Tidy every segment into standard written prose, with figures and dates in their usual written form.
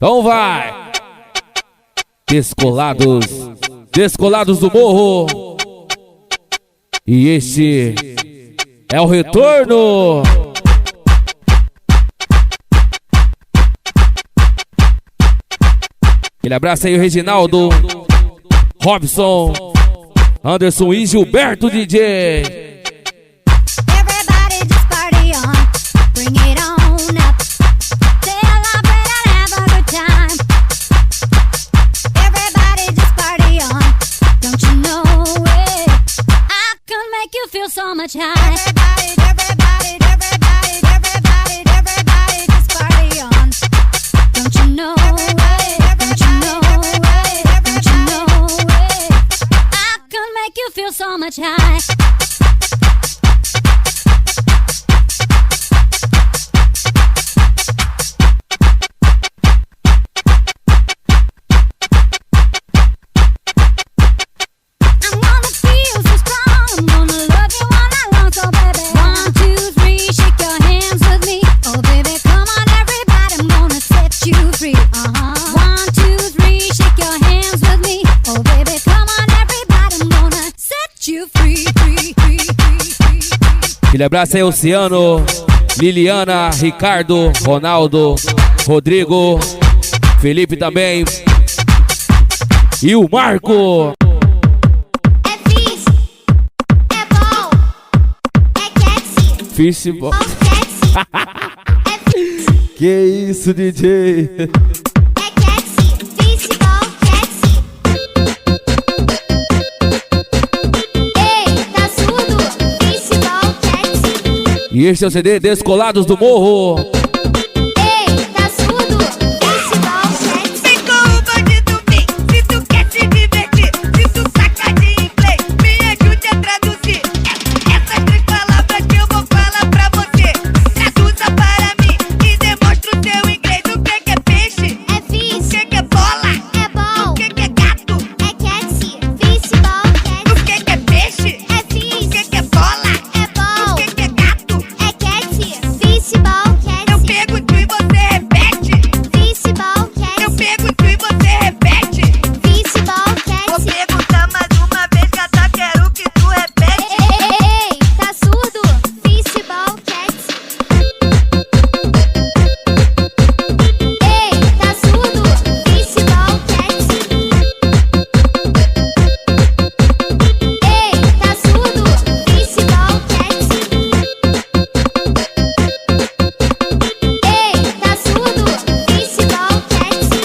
Então vai! Descolados, Descolados do Morro. E este é o retorno. Aquele abraço aí o Reginaldo, Robson, Anderson e Gilberto DJ. So much high. Everybody, just party on. Don't you know it? Don't you know it? Don't you know it? I can make you feel so much high. Aquele abraço aí, Oceano, Liliana, Ricardo, Ronaldo, Rodrigo, Felipe também. E o Marco. É fish, é ball, é catchy. Fish ball. Que isso, DJ? E este é o CD Descolados do Morro. Ei, tá surdo? Festival Catchy. Vem com o bandido, vem. Se tu quer se divertir, se tu saca de inglês, me ajude a traduzir essas três palavras que eu vou falar pra você. Traduza para mim e demonstra o teu inglês. O que é peixe? É fish. O que é bola? É ball. O que é gato? É catchy. Festival Catchy. O que é peixe? É fish. O que é bola? É ball. O que é gato? É catchy. Festival Catchy. Eu pergunto e você repete. Festival Catchy. Eu pergunto e você repete. Festival Vou Catchy. perguntar mais uma vez, gata, quero que tu repete. Ei, tá surdo? Festival Catchy. Ei, tá surdo? Festival Catchy. Ei, tá surdo? Festival Catchy. Ei, tá surdo? Festival Catchy.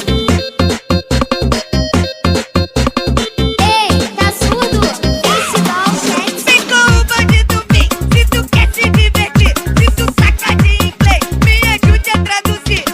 Ei, tá surdo? Festival Catchy. Vem com o bandido, vem. Se tu quer se divertir, se tu saca de inglês, me ajude a traduzir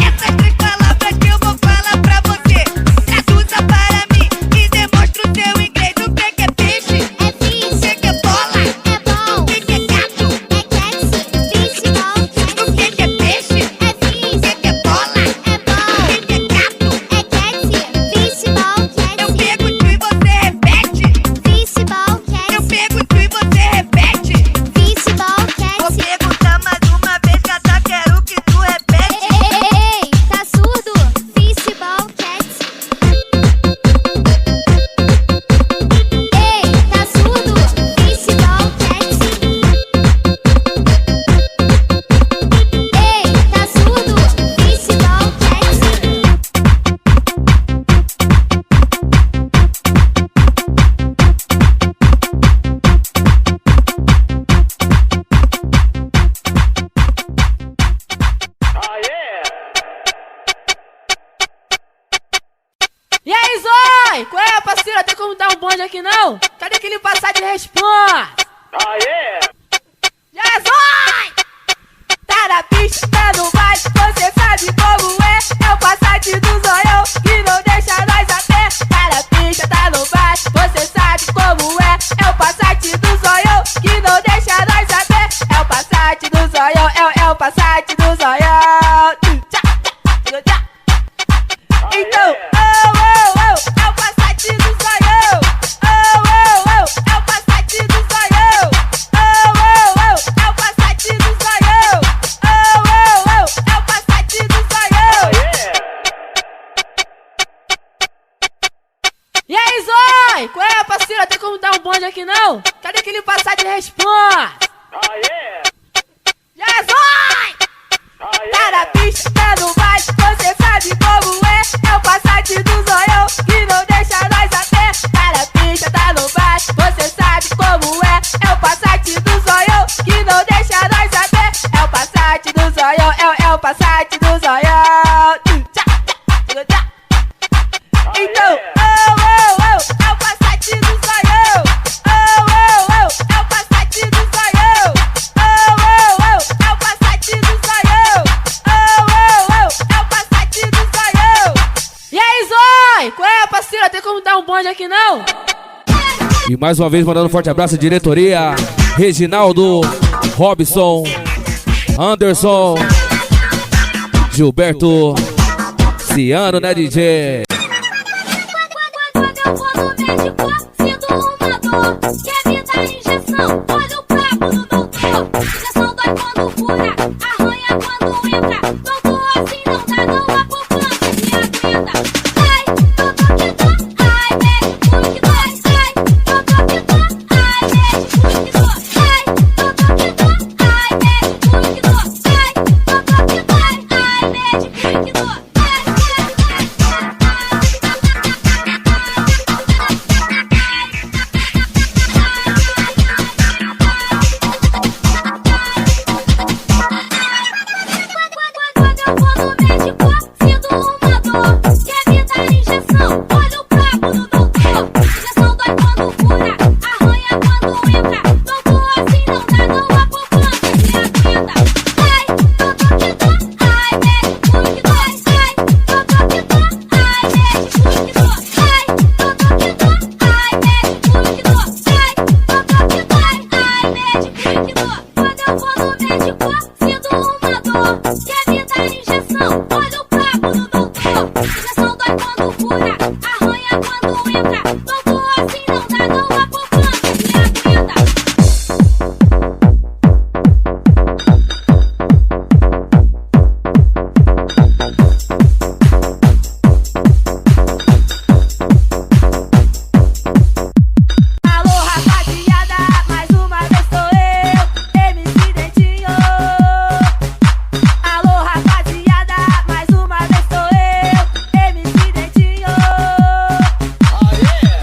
essas três palavras que eu vou falar pra você. Traduza para mim e demonstra o teu inglês. O que é peixe? É fish. O que é bola? É ball. O que é gato? É catchy. Festival O Catchy. que é peixe? É fish. O que é bola? É ball. O que é gato? É catchy. Festival Eu Catchy. pergunto e você repete. Festival Eu Catchy. pergunto e você repete. Festival Vou Catchy. perguntar mais uma vez, gata, quero que tu repete. Ei, tá surdo? Festival Catchy. Ei, tá surdo? Festival Catchy. Ei, tá surdo? Festival Catchy. E aí, Zói? Qual é, parceiro? Tem como dar um bonde aqui, não? Cadê aquele passar de responsa? E aí, Zói? Tá na pista, tá no baile, você sabe como é. É o Passat do Zoião que não deixa nós a pé. Tá na pista, tá no baile, você sabe como é. É o Passat do Zoião que não deixa nós a pé. É o Passat do Zoião, é o Passat do Zoião. Então, é o Passat do Zoião. É o Passat do Zoião. É o Passat do Zoião. bonde aqui não? Cadê aquele passar de responsa? Jesus! Tá na pista, tá no baile, você sabe como é. É o Passat do zoião que não deixa nós a pé. Tá na pista, tá no baile, você sabe como é. É o Passat do zoião que não deixa nós a pé. É o Passat do zoião, é o Passat do zoião. Então, é o Passat do zoião. É o Passat do zoião. É o Passat do zoião. É o Passat do zoião. E aí, Zói? Qual é, parceira? Tem como dar um bonde aqui, não? E mais uma vez mandando um forte abraço à diretoria. Reginaldo, Robson, Anderson, Gilberto, Ciano, né, DJ? Quando eu vou no médico, sinto uma dor. Quer me dar injeção? Olha o papo do doutor. Injeção dói quando fura, arranha quando entra. Doutor, assim não dá, não há poupança que aguenta. Ai, doutor que dó, ai, médico que dói. Ai, doutor que dó, ai, médico que dói. Ai, doutor que dó, ai, médico que dói. Ai, doutor que dói, ai, médico que dói. Quando eu vou no médico, sinto uma dor. Quer me dar injeção? Olha o papo do doutor. Injeção dói quando fura, arranha quando entra. Doutor, assim não dá, não há poupança que aguenta. Ai, doutor que dó, ai, médico que dói. Ai, doutor que dó, ai, médico que dói. Ai, doutor que dó, ai, médico que dói. Ai, doutor que dói, ai, médico que dói. Quando eu vou no médico, sinto uma dor. Quer me dar injeção? Olha o papo do doutor. Injeção dói quando fura, arranha quando entra. Doutor, assim não dá, não há poupança que aguenta. Alô, rapaziada, mais uma vez sou eu, MC Dentinho. Alô, rapaziada, mais uma vez sou eu, MC Dentinho.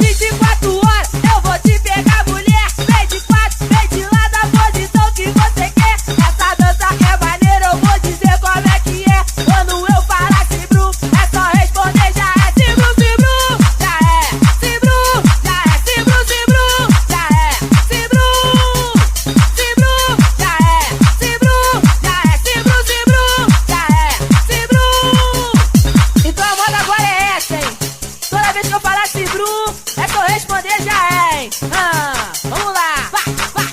24 horas eu vou te pegar, mulher. Vem de quatro, vem de lá da posição que você quer. Essa dança é maneira, eu vou dizer como é que é. Quando eu falar Cibru, é só responder, já é Cibru, Cibru. Já é Cibru, já é Cibru, Cibru. Já é Cibru, Cibru. Já é Cibru, já é Cibru, Cibru. Já é Cibru. Então a moda agora é essa, hein? Toda vez que eu falar Cibru, é só responder, já é, hein? Vamos lá. Vai, vai.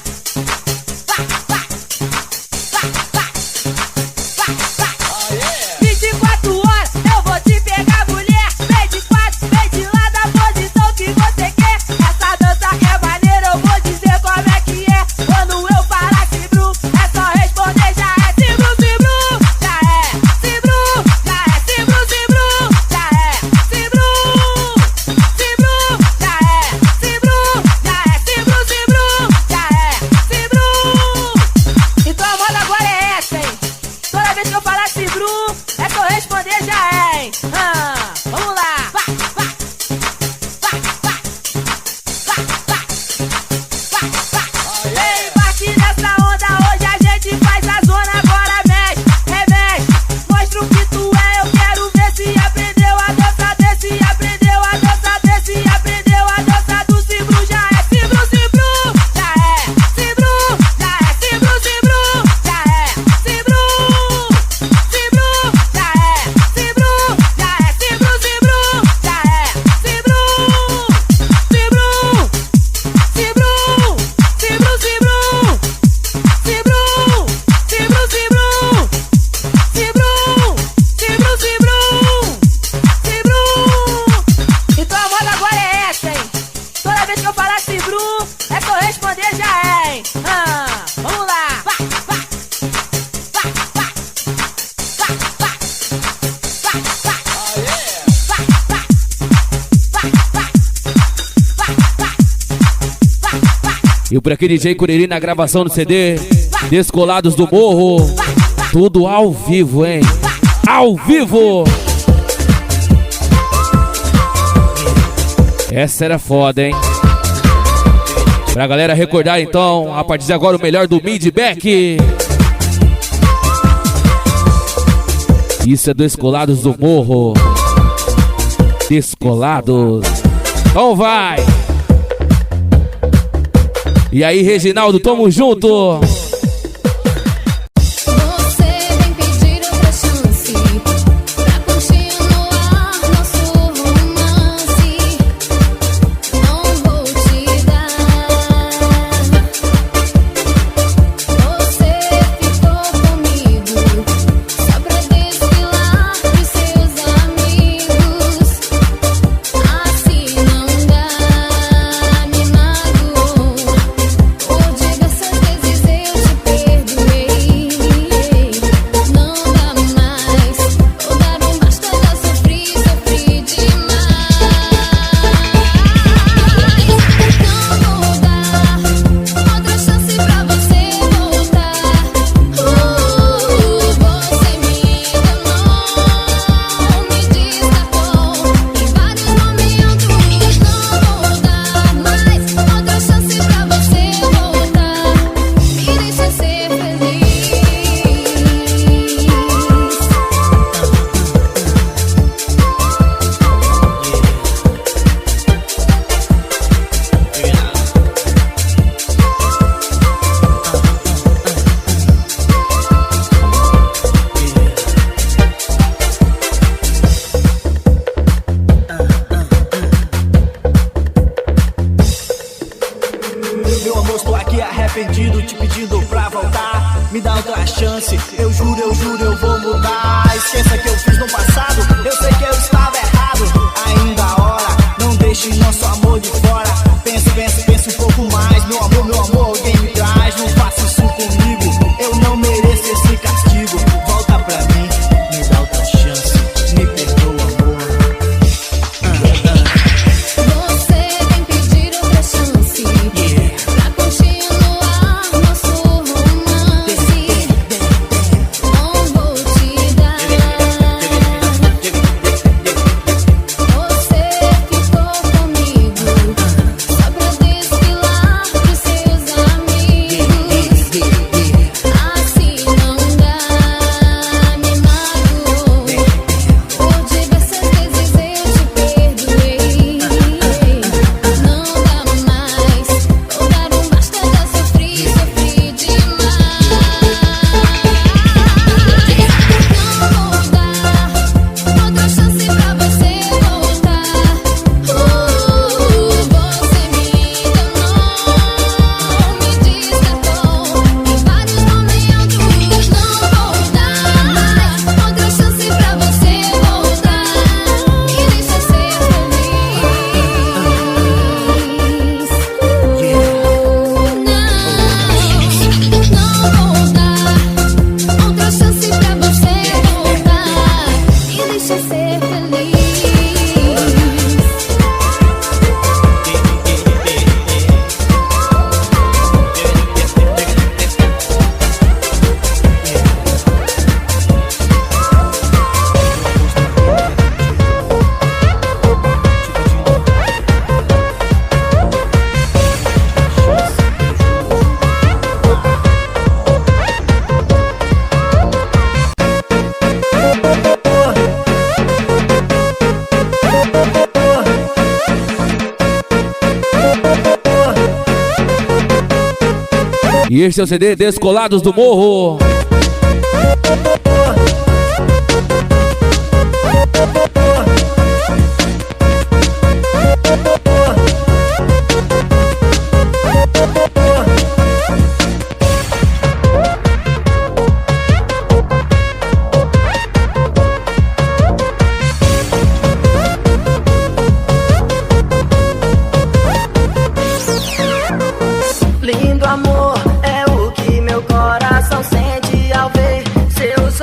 Vai, vai. Vai, vai. Vai, vai. 24 horas eu vou te pegar, mulher. Vem de quatro, vem de lá da posição que você quer. Essa dança é maneira, eu vou dizer como é que é. Quando eu falar Cibru, é só responder, já é Cibru, Cibru. Já é Cibru, já é Cibru, Cibru. Já é Cibru, Cibru. Já é Cibru, já é Cibru, Cibru. Já é Cibru. Então a moda agora é essa, hein? Toda vez que eu falar Cibru, é só responder, já é, hein? Vamos lá. Vai, vai. Vai, vai. Vai, vai. Vai, vai. Vem, embarque nessa onda, hoje a gente faz a zona, agora mexe, remexe. Mostra o que tu é, eu quero ver se aprendeu a dança desse, aprendeu a dança desse, aprendeu a dança do Cibru. Já é Cibru, Cibru. Já é Cibru, já é Cibru, Cibru. Já é Cibru, Cibru. Já é Cibru. E por aqui DJ Curirim na gravação do CD Descolados do Morro. Tudo ao vivo, hein? Ao vivo! Essa era foda, hein? Pra galera recordar então, a partir de agora o melhor do Midback. Isso é Descolados do Morro. Descolados. Então vai! E aí, Reginaldo, tamo junto! arrependido, te pedindo pra voltar. Me dá outra chance, eu juro, eu vou mudar. Esqueça que eu fiz no passado, eu sei que eu estava errado. Ainda a hora, não deixe nosso amor de fora. Pense um pouco mais. Meu amor, alguém me traz. Não faça isso comigo, eu não mereço esse castigo. Volta pra mim, me dá outra chance, me perdoa, amor. Você vem pedir outra chance, pra continuar nosso romance. Não vou te dar. Você ficou comigo só pra desfilar pros seus amigos. Assim não dá, me magoou. Por diversas vezes eu te perdoei. Não dá mais, vou dar um basta, já sofri demais. Não vou dar outra chance pra você voltar. Você me enganou, me descartou em vários momentos. Não vou dar outra chance pra você voltar. Me deixa ser feliz. Não vou dar outra chance pra você voltar. Me deixa ser feliz. E este é o CD Descolados do Morro. Lindo amor é o que meu coração sente ao ver seus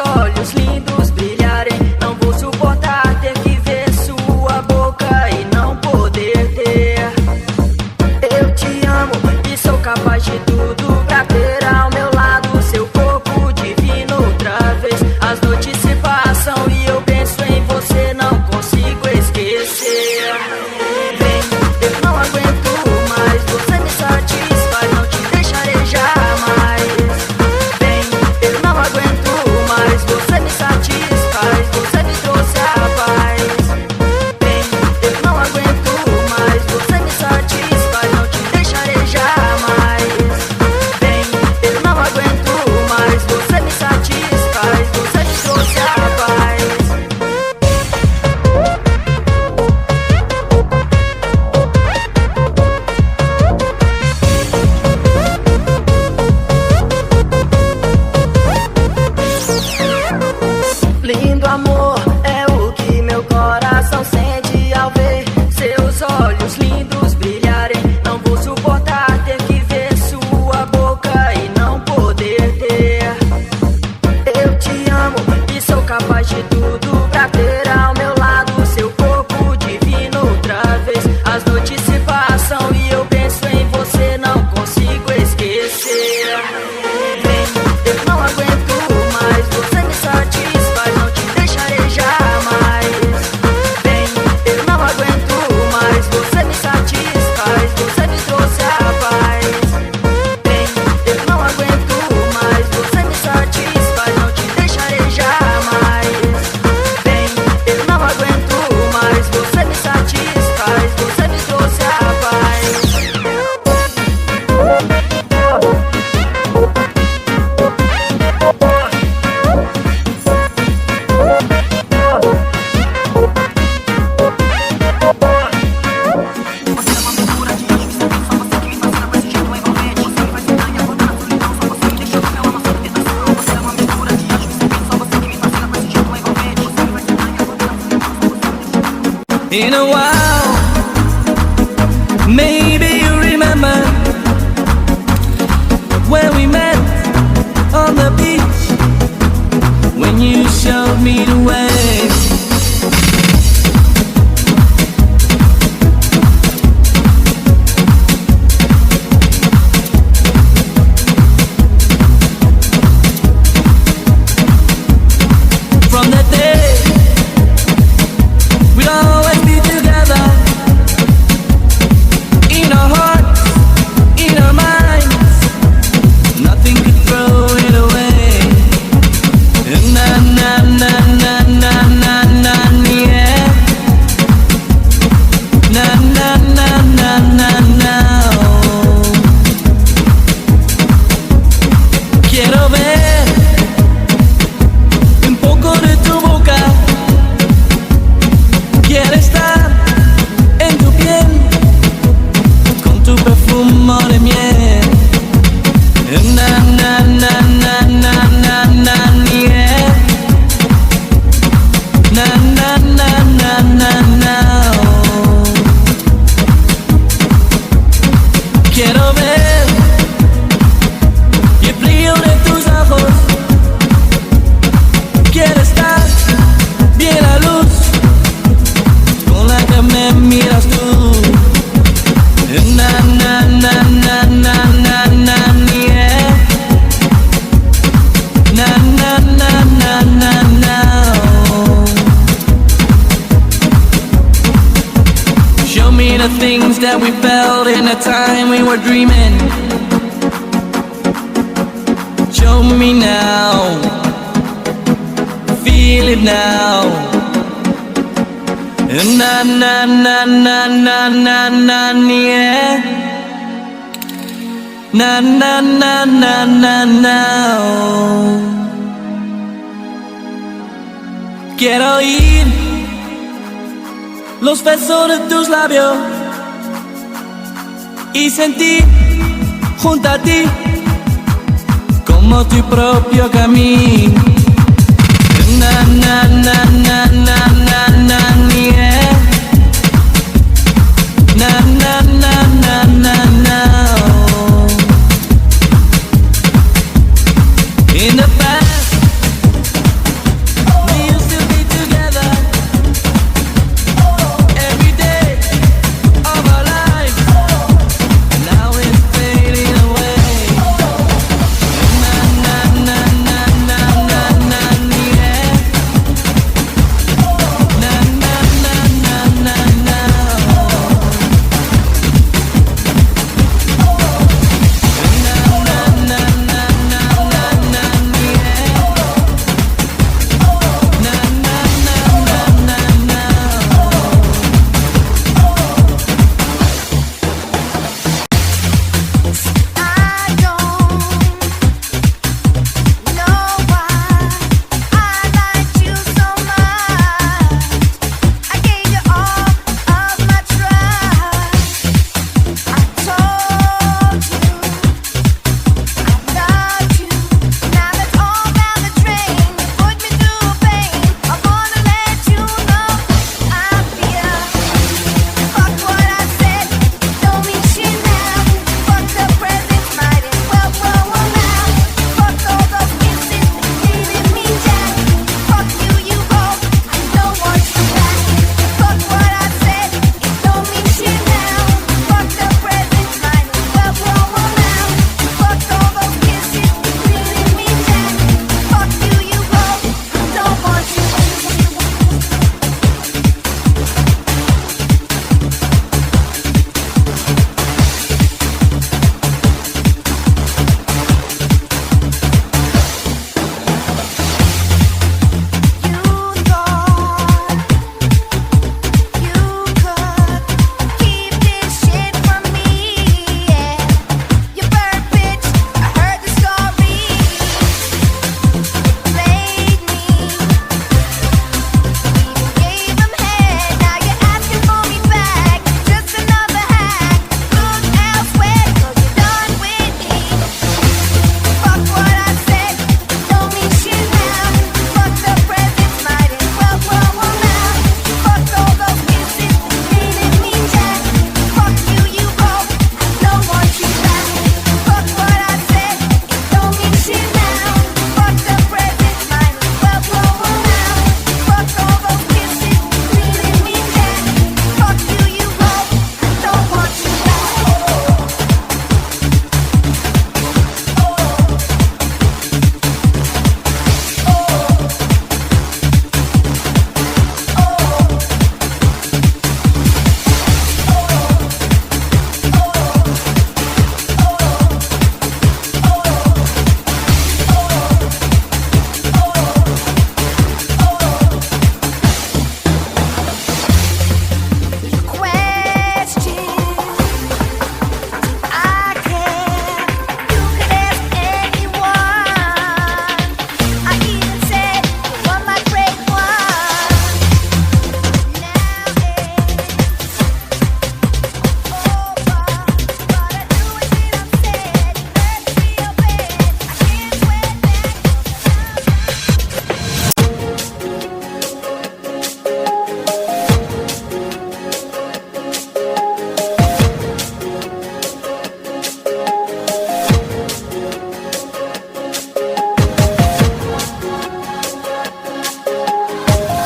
in a while. Maybe you remember when we met on the beach, when you showed me the way. From that day, we'd always be together, in our hearts, in our minds. Nothing could throw it away. Na na na na na na na yeah. Na na na na na na. Quiero ver un poco de tu boca. Quiero estar en tu piel con tu perfume de miel. Na na na na na na na yeah. Na na na na na na. Quiero ver el brillo de tus ojos. Quiero estar bien a luz con la que me miras tú. Na na na na na na na yeah. Na na na na na na. Show me the things that we felt in the time we were dreaming. Show me now, feel it now. Na na na na na na na yeah. Na na na na na na. Quiero oír los besos de tus labios y sentir junto a ti como tu propio camino. Na na na na na na na yeah. Na na na na na na. In the past, we used to be together every day of our lives. Now it's fading away. Na na na na na na na yeah.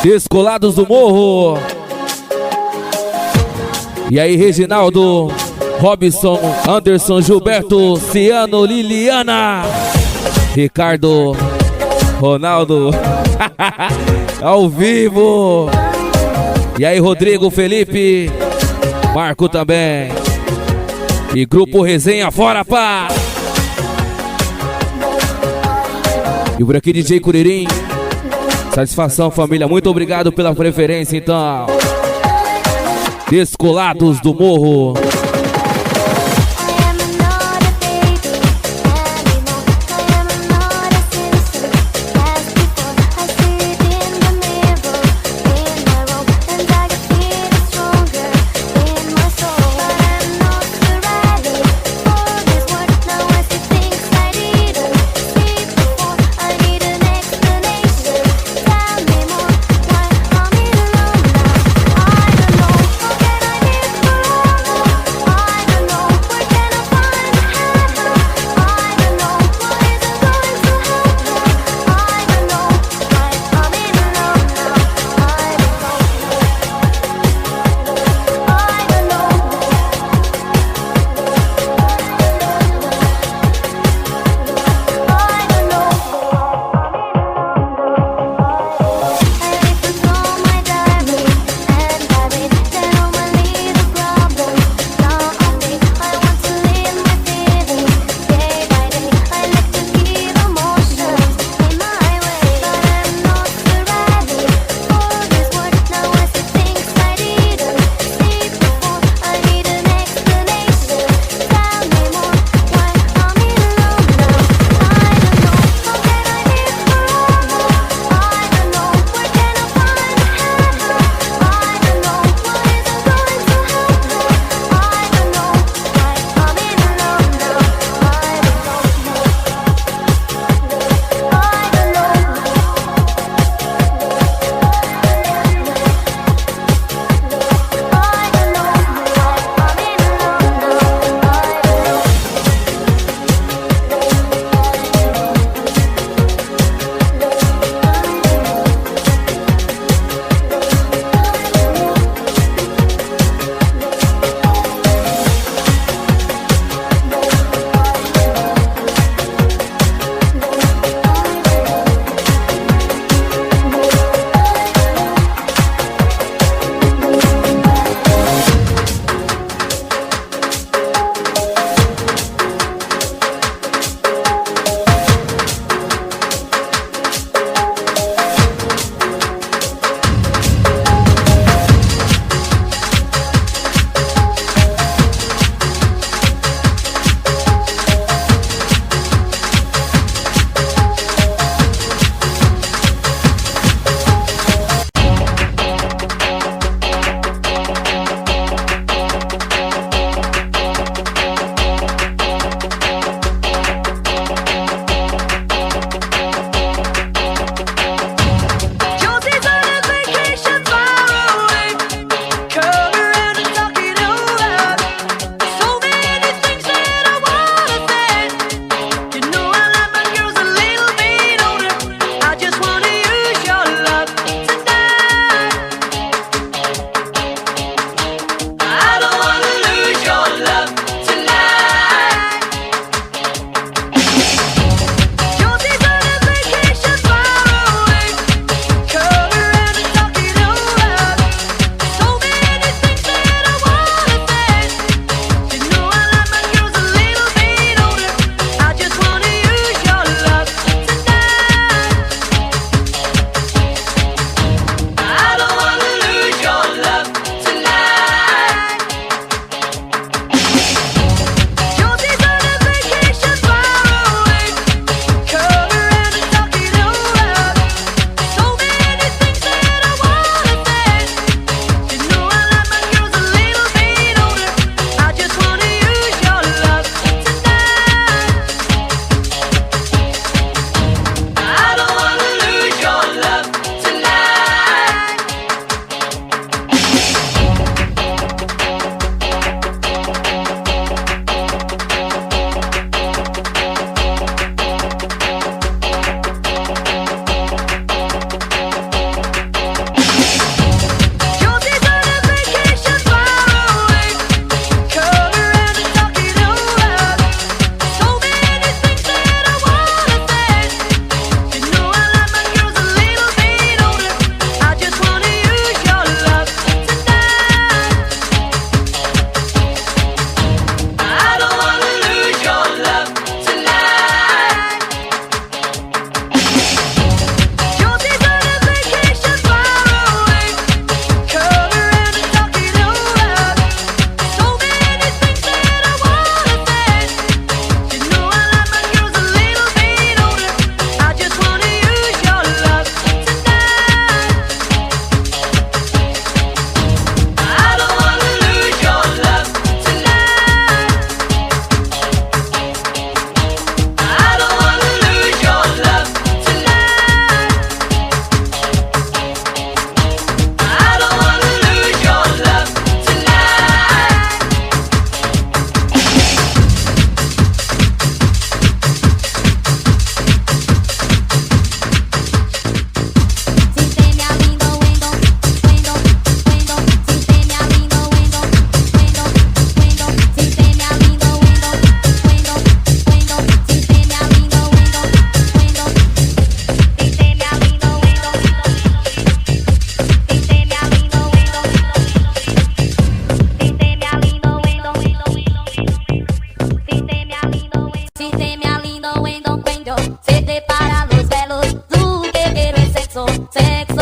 Descolados do Morro. E aí, Reginaldo, Robson, Anderson, Gilberto, Ciano, Liliana, Ricardo, Ronaldo, ao vivo. E aí, Rodrigo, Felipe, Marco também. E Grupo Resenha Fora, pá. E por aqui, DJ Curirim. Satisfação, família. Muito obrigado pela preferência, então. Descolados do Morro.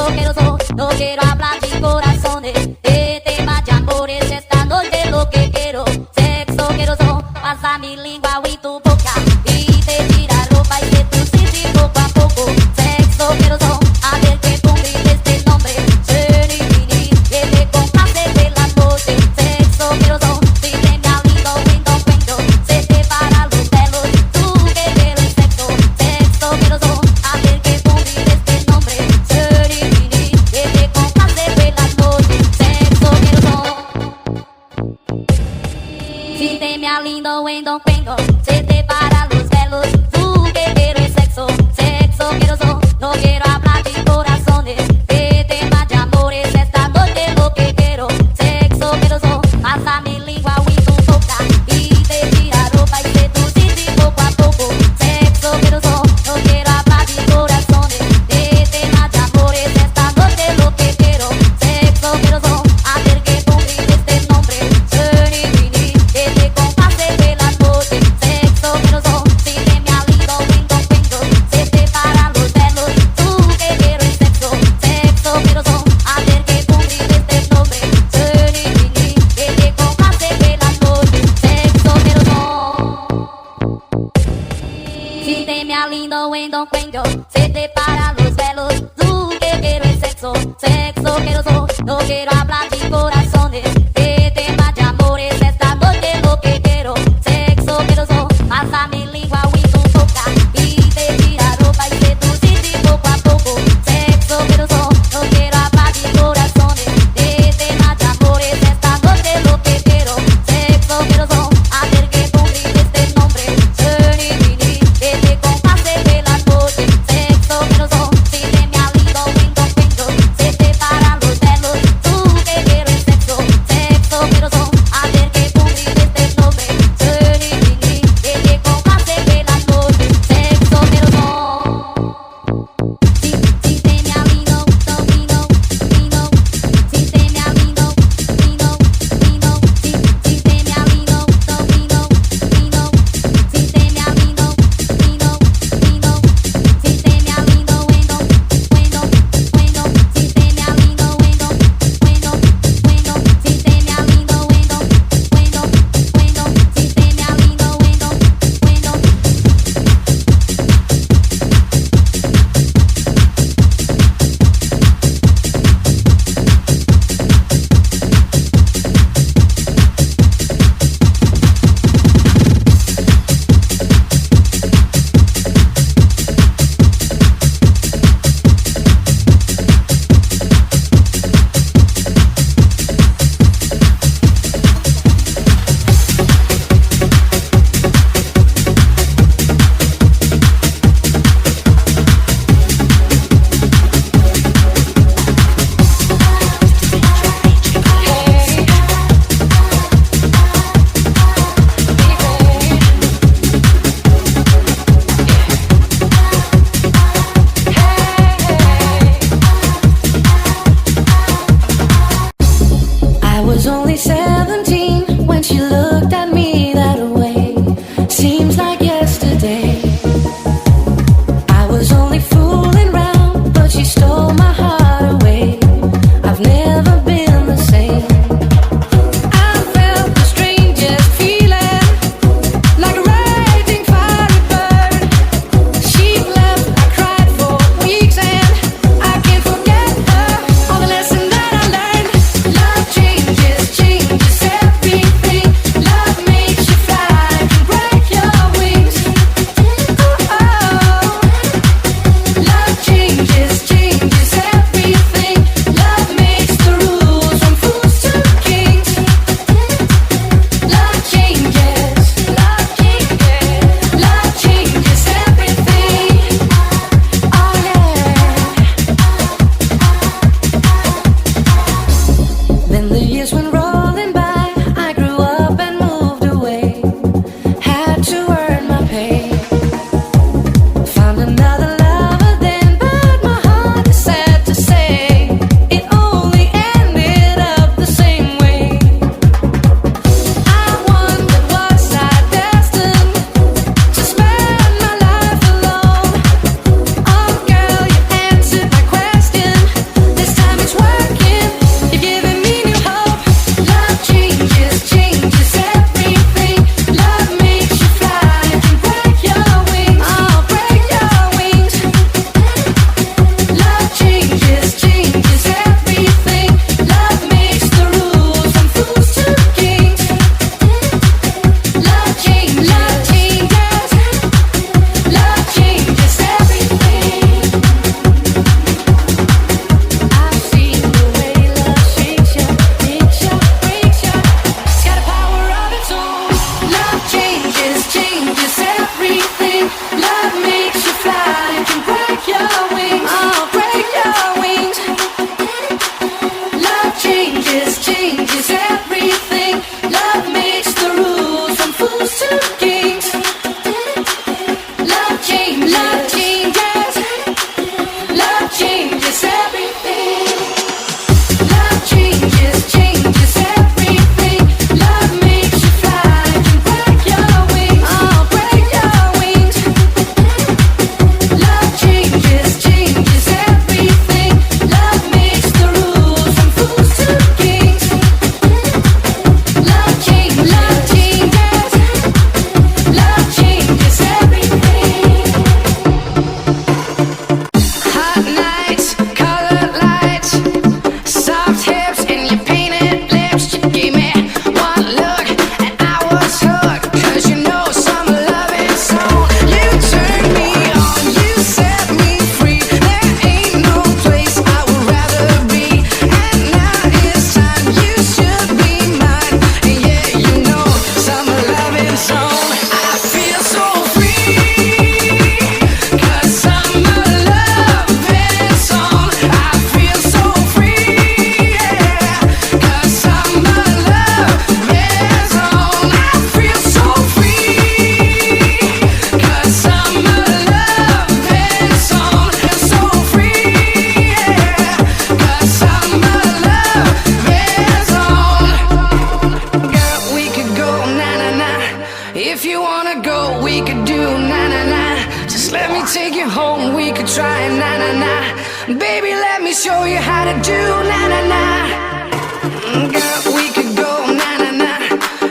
queroso, no quiero hablar de corazones, de temas de amores, esta noche lo que quiero. Sexo queroso, pasa mi lengua y tu boca, y te tira ropa y te tu sitio poco a poco. Sexo queroso, a ver que cumplir este nombre, Serenity, que te complace de la noche. Sexo queroso, si te me alido cuento, cuento, se te para los pelos, tú que quieres sexo. Sexo queroso, a ver que cumplir este nombre, Serenity, que te complace de la noche. Sexo queroso, si te me alido cuento, cuento, se te para los pelos, tú que quieres sexo. Sexo queroso, no quiero hablar de corazones, de temas de amores, esta noche lo que quiero. Sexo queroso, pasa mi lengua y tu boca, y te tira ropa y te tu sitio poco a poco. Sexo queroso, no quiero hablar de corazones, de temas de amores, esta noche lo que quiero. Sexo queroso, a ver que cumplir este nombre, Serenity, que te complace de la noche. Sexo queroso, si te me alido cuento, cuento, se te para los pelos, tú que quieres sexo. Sexo queroso, a ver que cumplir este nombre, Serenity, que te complace de la noche. Sexo queroso, si te me alido cuento, cuento, se te para los pelos, tú que quieres sexo. Sexo queroso, no quiero hablar de corazones, de temas de amores, esta noche lo que quiero. Sexo queroso, pasa mi lengua y tu boca, y te tira ropa y te tu sitio poco a poco. Sexo queroso, no quiero hablar de corazones, de temas de amores, esta noche lo que quiero. Sexo queroso, a ver que cumplir este nombre, Serenity, que te complace de la noche. Sexo queroso, si te me alido cuento, cuento, se te para los pelos, tú que quieres sexo. Sexo queroso, a ver que cumplir este nombre, Serenity, que te complace de la noche. Sexo queroso, si te me alido, vino, vino, si te me alido, vino, vino, si te me alido, vino, vino, si te me alido, vino, vino, si te me alido, bueno, bueno, bueno, si te me alido, bueno, bueno, bueno, si te me alido, bueno, bueno, bueno, si te me alido, bueno, bueno. I was only 17 when she looked at me that way. Seems like yesterday. I was only fooling round, but she stole my heart away. I've never been the same. I felt the strangest feeling, like a raging fiery burn. She left, I cried for weeks, and I can't forget her. All the lessons that I learned. Love changes, changes everything. Love makes you fly, can break your wings. Oh, love changes, changes everything. you how to do na na na. Girl, we could go na na na.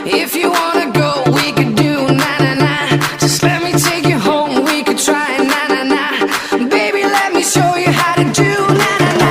If you wanna go, we could do na na na. Just let me take you home, we could try na na na. Baby, let me show you how to do na na na.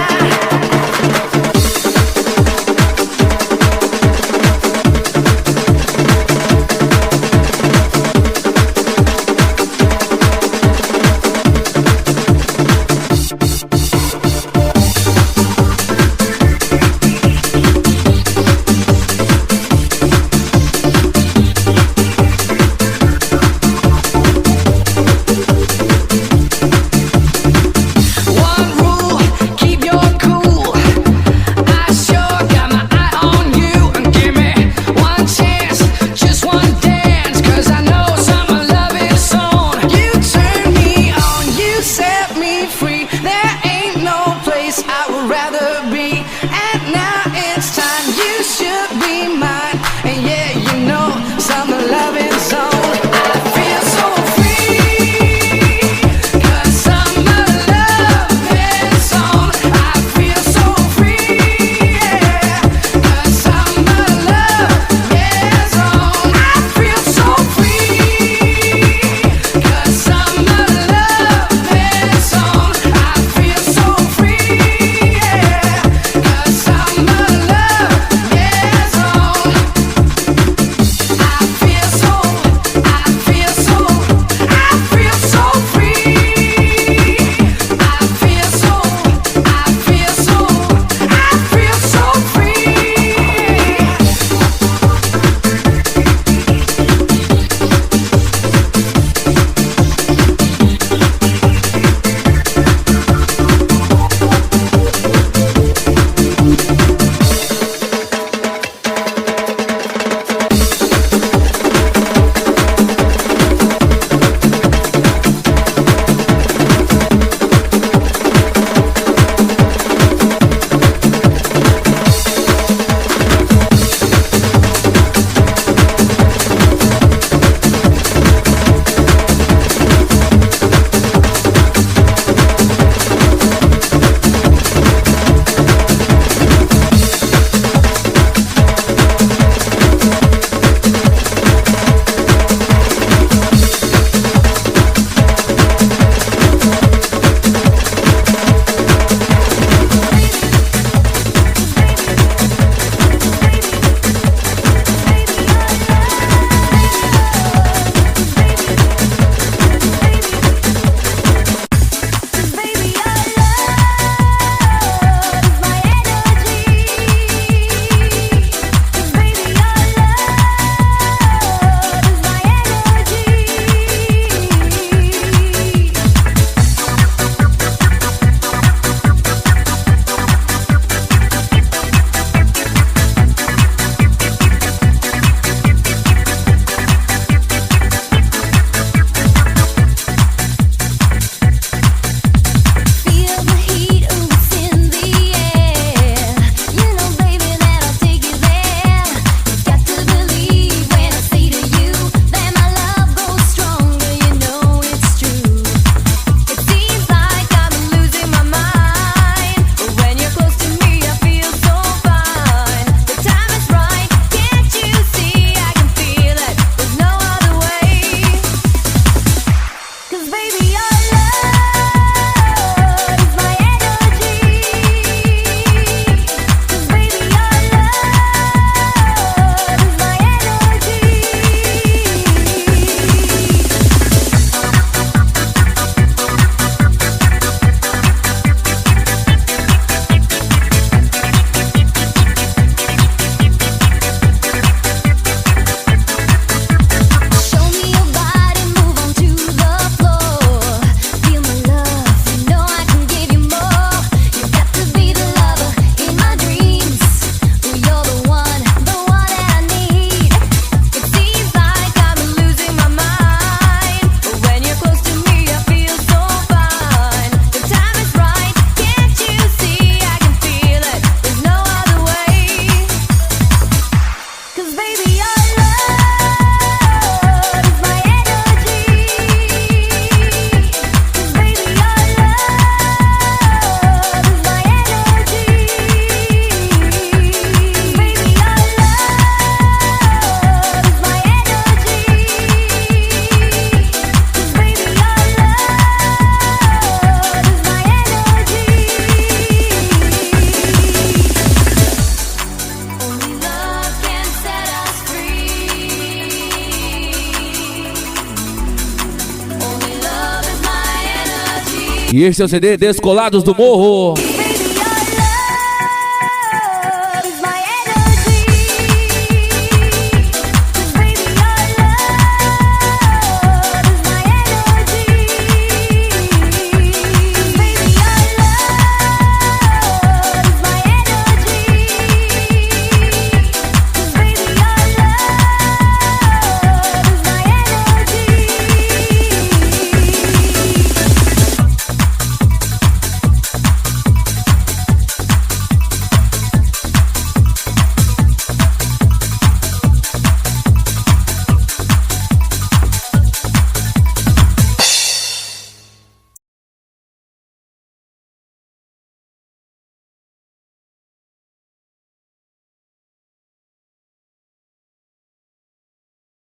E este é o CD Descolados do Morro.